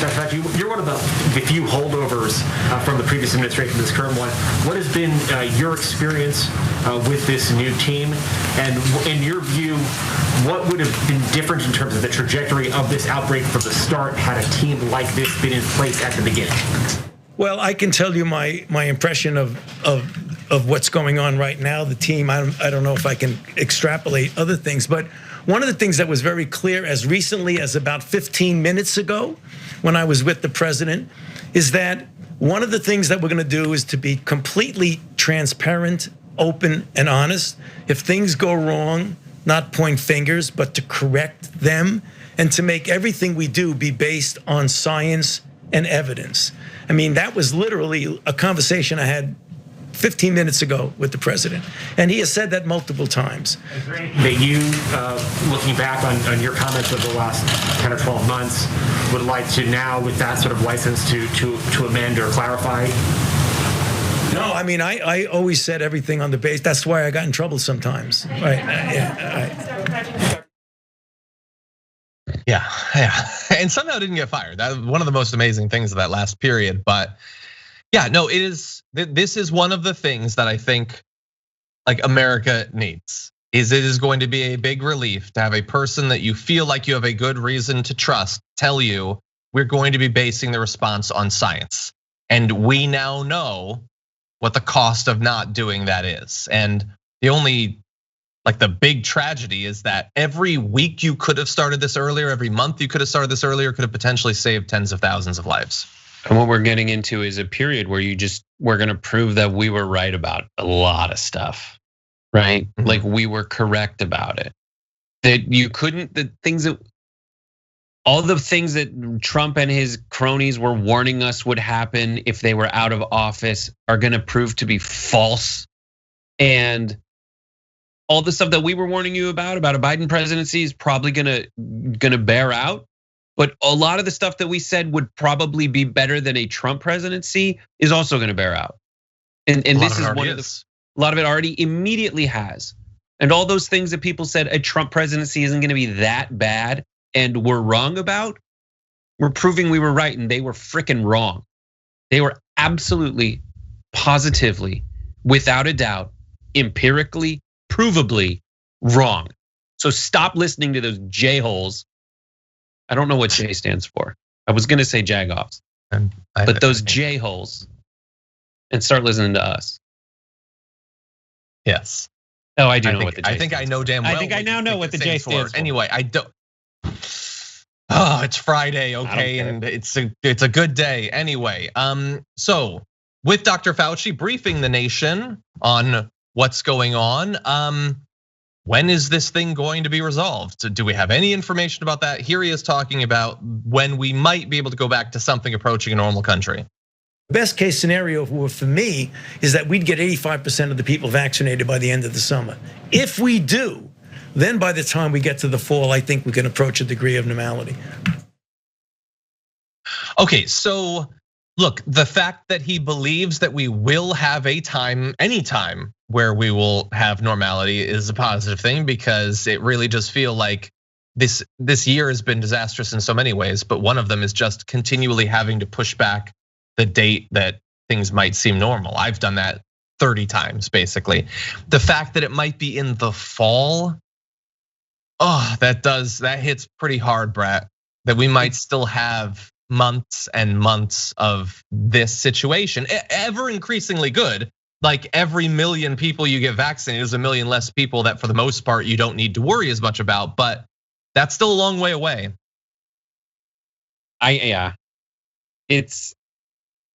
You're one of the few holdovers from the previous administration to this current one. What has been your experience with this new team? And in your view, what would have been different in terms of the trajectory of this outbreak from the start had a team like this been in place at the beginning? Well, I can tell you my impression of what's going on right now. The team, I don't know if I can extrapolate other things, but one of the things that was very clear as recently as about 15 minutes ago when I was with the president is that one of the things that we're going to do is to be completely transparent, open, and honest. If things go wrong, not point fingers, but to correct them and to make everything we do be based on science and evidence. I mean, that was literally a conversation I had 15 minutes ago with the president, and he has said that multiple times. That you, looking back on your comments over the last 10 or 12 months, would like to now, with that sort of license, to amend or clarify? No, I mean, I always said everything on the base. That's why I got in trouble sometimes. Right? Yeah. And somehow didn't get fired. That was one of the most amazing things of that last period. But yeah, no, this is one of the things that I think like America needs. It is going to be a big relief to have a person that you feel like you have a good reason to trust tell you we're going to be basing the response on science. And we now know what the cost of not doing that is. And the only, like the big tragedy is that every week you could have started this earlier, every month you could have started this earlier, could have potentially saved tens of thousands of lives. And what we're getting into is a period where we're gonna prove that we were right about a lot of stuff, right? Mm-hmm. Like we were correct about it. That you couldn't, all the things that Trump and his cronies were warning us would happen if they were out of office are gonna prove to be false. And all the stuff that we were warning you about a Biden presidency is probably gonna bear out. But a lot of the stuff that we said would probably be better than a Trump presidency is also gonna bear out. And this is one of the, a lot of it already immediately has. And all those things that people said a Trump presidency isn't gonna be that bad and we're wrong about, we're proving we were right and they were freaking wrong. They were absolutely, positively, without a doubt, empirically, provably wrong. So stop listening to those J-holes. I don't know what J stands for. I was gonna say jagoffs, but those J-holes, and start listening to us. Yes. Oh, I do know what the J I think I know damn well. I think I now know what the J stands for. Anyway, I don't. Oh, it's Friday, okay, and it's a good day. Anyway, so with Dr. Fauci briefing the nation on what's going on. When is this thing going to be resolved? Do we have any information about that? Here he is talking about when we might be able to go back to something approaching a normal country. The best case scenario for me is that we'd get 85% of the people vaccinated by the end of the summer. If we do, then by the time we get to the fall, I think we can approach a degree of normality. Okay, so look, the fact that he believes that we will have a time, any time, where we will have normality is a positive thing because it really does feel like this year has been disastrous in so many ways, but one of them is just continually having to push back the date that things might seem normal. I've done that 30 times, basically. The fact that it might be in the fall, that hits pretty hard, Brett, that we might still have months and months of this situation, ever increasingly good. Like every million people you get vaccinated is a million less people that for the most part you don't need to worry as much about, but that's still a long way away. It's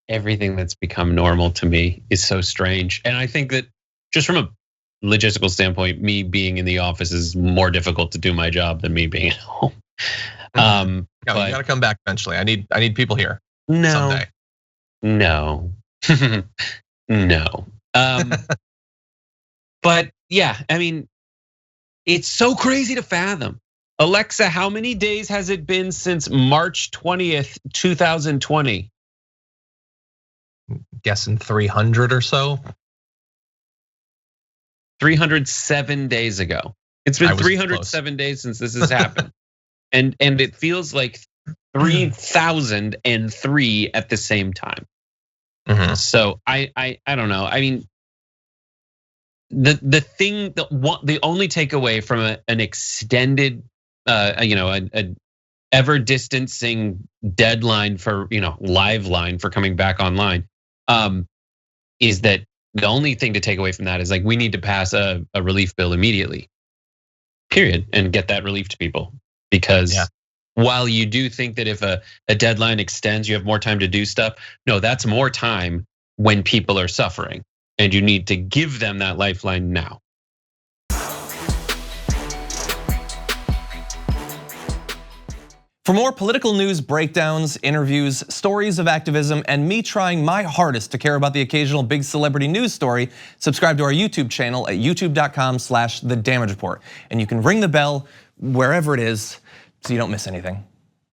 everything that's become normal to me is so strange. And I think that just from a logistical standpoint, me being in the office is more difficult to do my job than me being at home. You gotta come back eventually. I need people here. No, someday. No. But yeah, I mean, it's so crazy to fathom. Alexa, how many days has it been since March 20th, 2020? Guessing 300 or so. 307 days ago. It's been 307 days since this has happened. And it feels like 3,003 at the same time. So I don't know. I mean, the thing that the only takeaway from an extended, an ever distancing deadline for live line for coming back online, is that the only thing to take away from that is like we need to pass a relief bill immediately, period, and get that relief to people. Because while you do think that if a deadline extends, you have more time to do stuff, no, that's more time when people are suffering, and you need to give them that lifeline now. For more political news breakdowns, interviews, stories of activism, and me trying my hardest to care about the occasional big celebrity news story, subscribe to our YouTube channel at youtube.com/thedamagereport. And you can ring the bell wherever it is so you don't miss anything.